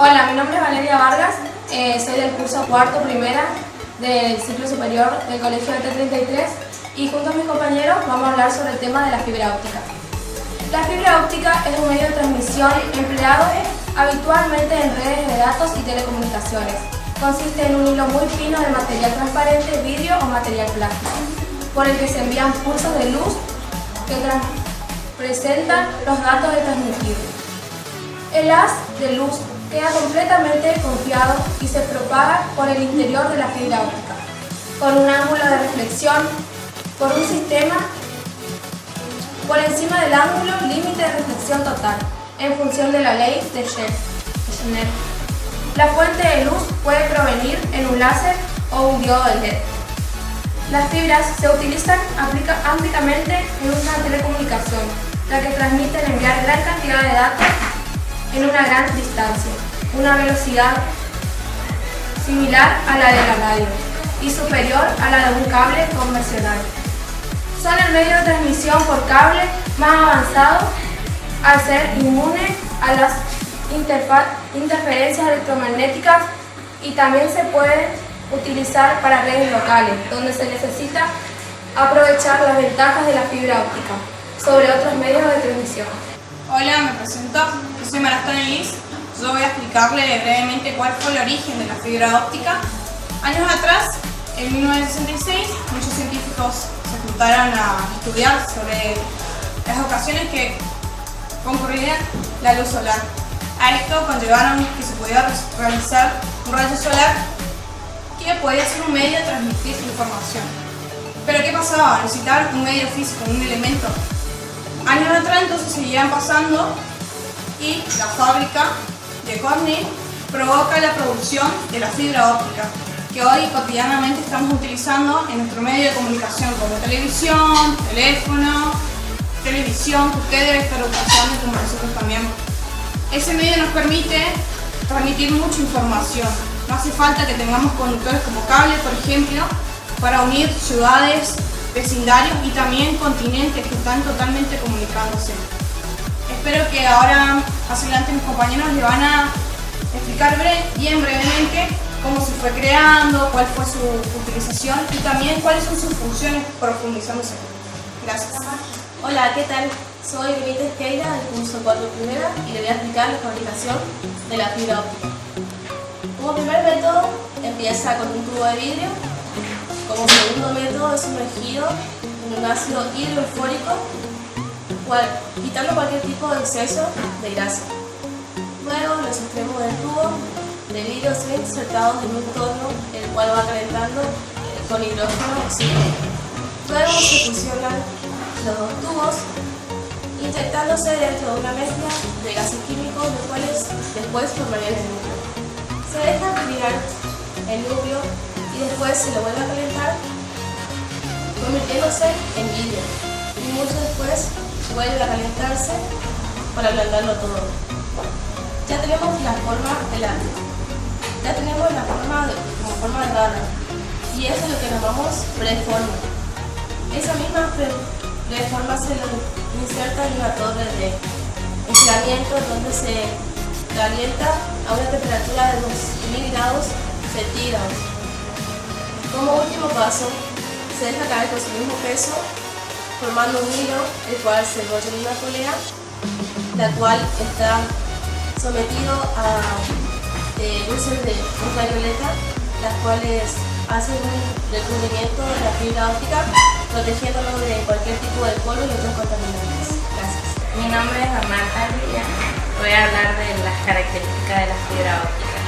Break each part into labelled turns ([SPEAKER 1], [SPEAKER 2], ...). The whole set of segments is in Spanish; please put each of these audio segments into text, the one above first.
[SPEAKER 1] Hola, mi nombre es Valeria Vargas, soy del curso cuarto primera del ciclo superior del Colegio T33 y junto a mis compañeros vamos a hablar sobre el tema de la fibra óptica. La fibra óptica es un medio de transmisión empleado habitualmente en redes de datos y telecomunicaciones. Consiste en un hilo muy fino de material transparente, vidrio o material plástico, por el que se envían pulsos de luz que presentan los datos de transmitir. El haz de luz queda completamente confiado y se propaga por el interior de la fibra óptica, con un ángulo de reflexión por un sistema por encima del ángulo límite de reflexión total, en función de la ley de Schnell. La fuente de luz puede provenir en un láser o un diodo de LED. Las fibras se utilizan ampliamente en una telecomunicación, la que permite enviar gran cantidad de datos en una gran distancia, una velocidad similar a la de la radio y superior a la de un cable convencional. Son el medio de transmisión por cable más avanzado al ser inmune a las interferencias electromagnéticas y también se puede utilizar para redes locales, donde se necesita aprovechar las ventajas de la fibra óptica sobre otros medios de transmisión.
[SPEAKER 2] Hola, me presento, yo soy Marastone Liz. Yo voy a explicarle brevemente cuál fue el origen de la fibra óptica. Años atrás, en 1966, muchos científicos se juntaron a estudiar sobre las ocasiones que concurría la luz solar. A esto conllevaron que se podía realizar un rayo solar que podía ser un medio de transmitir información. Pero ¿qué pasaba? Necesitaban un medio físico, un elemento. Años atrás entonces seguían pasando y la fábrica de Corning provoca la producción de la fibra óptica, que hoy cotidianamente estamos utilizando en nuestro medio de comunicación como televisión, teléfono, televisión, que usted debe estar utilizando como nosotros también. Ese medio nos permite transmitir mucha información. No hace falta que tengamos conductores como cables, por ejemplo, para unir ciudades, vecindarios y también continentes que están totalmente comunicándose. Espero que ahora, más adelante, mis compañeros le van a explicar bien brevemente cómo se fue creando, cuál fue su utilización y también cuáles son sus funciones, profundizándose. Gracias.
[SPEAKER 3] Hola, ¿qué tal? Soy Benítez Keira del curso 4 primera y le voy a explicar la fabricación de la fibra óptica. Como primer método empieza con un tubo de vidrio. Como segundo método es sumergido en un ácido hidrofórico, quitando cualquier tipo de exceso de grasa. Luego los extremos del tubo de vidrio son insertados en un torno, el cual va calentando con hidrógeno oxígeno. Luego se fusionan los dos tubos, inyectándose dentro de una mezcla de gases químicos, los cuales después formarían el núcleo. Se deja enfriar el núcleo y después se lo vuelve a calentar, convirtiéndose en vidrio. Y mucho después vuelve a calentarse para ablandarlo todo. Ya tenemos la forma como forma de barra, y eso es lo que llamamos preforma. Esa misma preforma se lo inserta en una torre de enfriamiento donde se calienta a una temperatura de unos 1000 grados centígrados. Como último paso, se deja caer con su mismo peso, formando un hilo, el cual se enrolla en una polea, la cual está sometido a luces de ultravioleta, las cuales hacen un recubrimiento de la fibra óptica, protegiéndolo de cualquier tipo de polvo y otros contaminantes. Gracias.
[SPEAKER 4] Mi nombre es Amanda Villa. Voy a hablar de las características de la fibra óptica.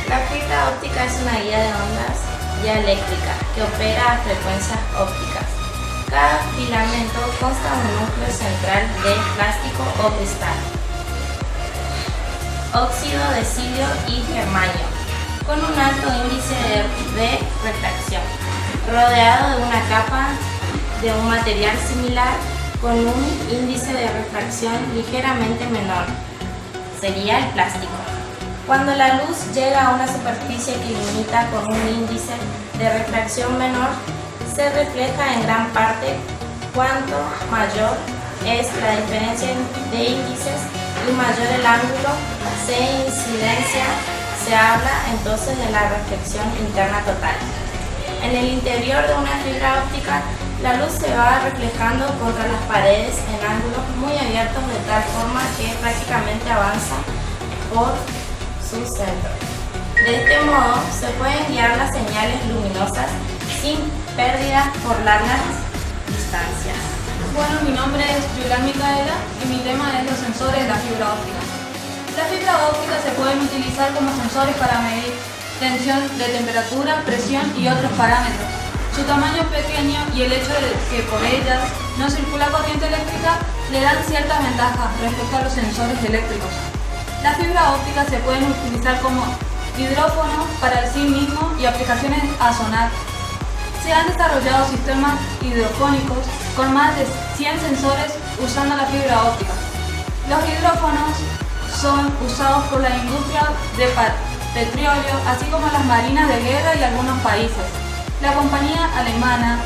[SPEAKER 4] La fibra óptica es una guía de ondas eléctrica que opera a frecuencias ópticas. Cada filamento consta de un núcleo central de plástico o cristal, óxido de silio y germanio, con un alto índice de refracción, rodeado de una capa de un material similar con un índice de refracción ligeramente menor. Sería el plástico. Cuando la luz llega a una superficie que limita con un índice de refracción menor, se refleja en gran parte. Cuanto mayor es la diferencia de índices y mayor el ángulo, C incidencia, se habla entonces de la reflexión interna total. En el interior de una fibra óptica, la luz se va reflejando contra las paredes en ángulos muy abiertos de tal forma que prácticamente avanza por su centro. De este modo, se pueden guiar las señales luminosas sin pérdidas por largas distancias.
[SPEAKER 5] Bueno, mi nombre es Julián Micaela y mi tema es los sensores de la fibra óptica. Las fibras ópticas se pueden utilizar como sensores para medir tensión de temperatura, presión y otros parámetros. Su tamaño pequeño y el hecho de que por ellas no circula corriente eléctrica le dan ciertas ventajas respecto a los sensores eléctricos. Las fibras ópticas se pueden utilizar como hidrófono para el sí mismo y aplicaciones a sonar. Se han desarrollado sistemas hidrofónicos con más de 100 sensores usando la fibra óptica. Los hidrófonos son usados por la industria de petróleo, así como las marinas de guerra y algunos países. La compañía alemana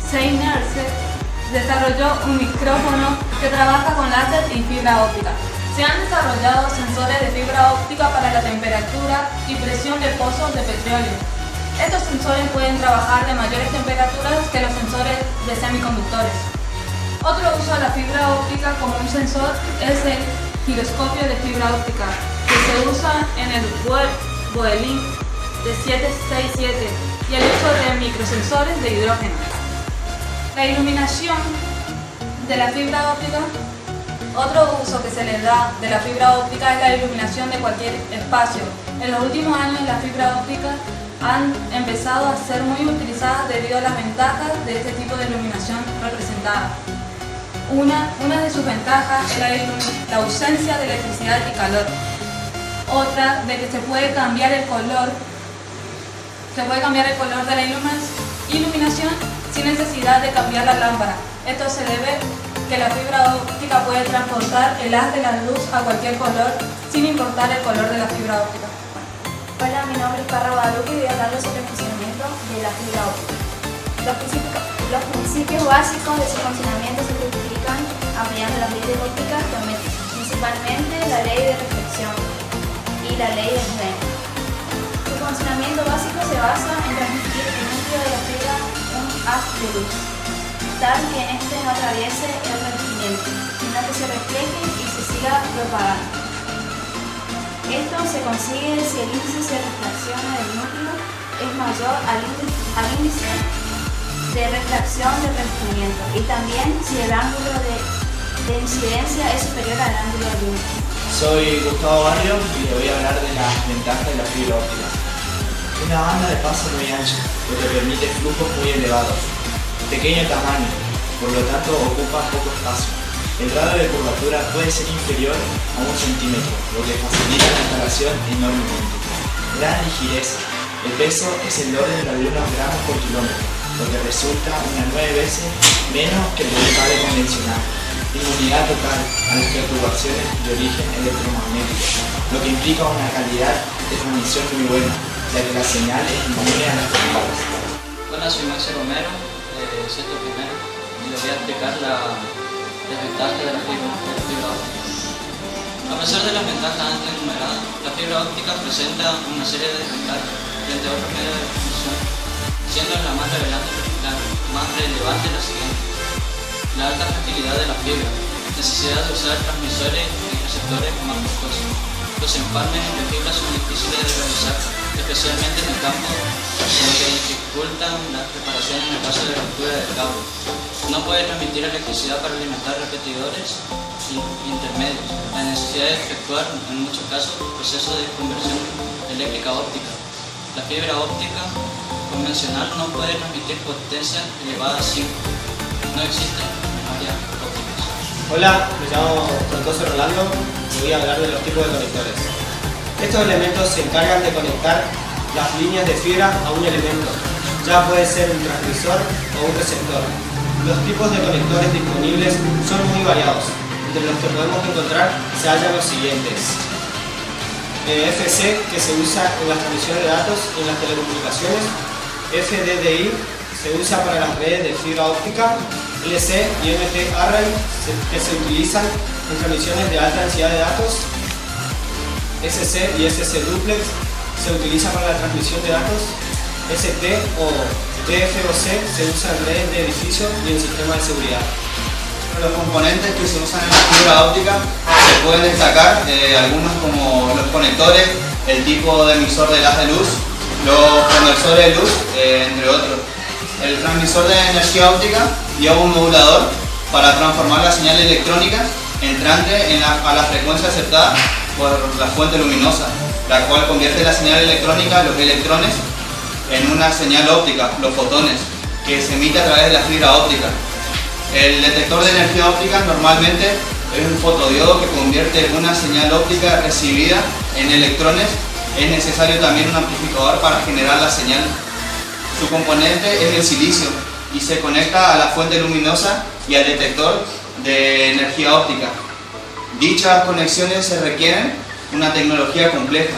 [SPEAKER 5] Sennheiser desarrolló un micrófono que trabaja con láser y fibra óptica. Se han desarrollado sensores de fibra óptica para la temperatura y presión de pozos de petróleo. Estos sensores pueden trabajar de mayores temperaturas que los sensores de semiconductores. Otro uso de la fibra óptica como un sensor es el giroscopio de fibra óptica, que se usa en el Boeing de 767 y el uso de microsensores de hidrógeno. La iluminación de la fibra óptica. Otro uso que se le da de la fibra óptica es la iluminación de cualquier espacio. En los últimos años las fibras ópticas han empezado a ser muy utilizadas debido a las ventajas de este tipo de iluminación representada. Una de sus ventajas es la ausencia de electricidad y calor. Otra de que se puede cambiar el color de la iluminación sin necesidad de cambiar la lámpara. Esto se debe que la fibra óptica puede transportar el haz de la luz a cualquier color sin importar el color de la fibra óptica.
[SPEAKER 6] Hola, mi nombre es Parra Guadalupe y voy a hablarles sobre el funcionamiento de la fibra óptica. Los principios básicos de su funcionamiento se justifican ampliando las leyes ópticas geométricas, principalmente la ley de reflexión y la ley de Schwenk. Su funcionamiento básico se basa en transmitir el núcleo de la fibra un haz de luz, tal que éste no atraviese el revestimiento, sino que se refleje y se siga propagando. Esto se consigue si el índice de refracción del núcleo es mayor al índice de refracción del revestimiento y también si el ángulo de incidencia es superior al ángulo de límite.
[SPEAKER 7] Soy Gustavo Barrio y le voy a hablar de las ventajas de la fibra óptica. Una banda de paso muy ancha, lo que permite flujos muy elevados. Pequeño tamaño, por lo tanto ocupa poco espacio. El radio de curvatura puede ser inferior a 1 centímetro, lo que facilita la instalación enormemente. Gran ligereza. El peso es el orden de algunos gramos por kilómetro, lo que resulta unas 9 veces menos que el del cable convencional. Inmunidad total a las perturbaciones de origen electromagnético, lo que implica una calidad de transmisión muy buena, ya que la señal es inmune a las tormentas.
[SPEAKER 8] Hola, soy Maxi Romero, de sexto primero, y les voy a explicar las ventajas de la fibra óptica. A pesar de las ventajas antes enumeradas, la fibra óptica presenta una serie de desventajas frente a otros medios de difusión, siendo la más relevante la siguiente. La alta fragilidad de la fibra, necesidad de usar transmisores y receptores más costosos. Los empalmes de fibra son difíciles de realizar, especialmente en el campo, lo que dificultan las reparaciones en el caso de ruptura del cable. No puede transmitir electricidad para alimentar repetidores intermedios. La necesidad de efectuar, en muchos casos, procesos de conversión eléctrica óptica. La fibra óptica convencional no puede transmitir potencias elevadas sin. No existen memorias ópticas.
[SPEAKER 9] Hola, me llamo Francoso Rolando y voy a hablar de los tipos de conectores. Estos elementos se encargan de conectar las líneas de fibra a un elemento, ya puede ser un transmisor o un receptor. Los tipos de conectores disponibles son muy variados. Entre los que podemos encontrar se hallan los siguientes. FC, que se usa en las transmisiones de datos y en las telecomunicaciones. FDDI se usa para las redes de fibra óptica. LC y MT Array que se utilizan en transmisiones de alta densidad de datos. SC y SC Duplex se utiliza para la transmisión de datos. ST o DFOC se usa en redes de edificios y en sistemas de seguridad.
[SPEAKER 10] Los componentes que se usan en la fibra óptica se pueden destacar algunos como los conectores, el tipo de emisor de haz de luz, los conversores de luz, entre otros. El transmisor de energía óptica lleva un modulador para transformar la señal electrónica entrante a la frecuencia aceptada por la fuente luminosa, la cual convierte la señal electrónica, los electrones, en una señal óptica, los fotones, que se emite a través de la fibra óptica. El detector de energía óptica normalmente es un fotodiodo que convierte una señal óptica recibida en electrones. Es necesario también un amplificador para generar la señal. Su componente es el silicio y se conecta a la fuente luminosa y al detector de energía óptica. Dichas conexiones se requieren una tecnología compleja.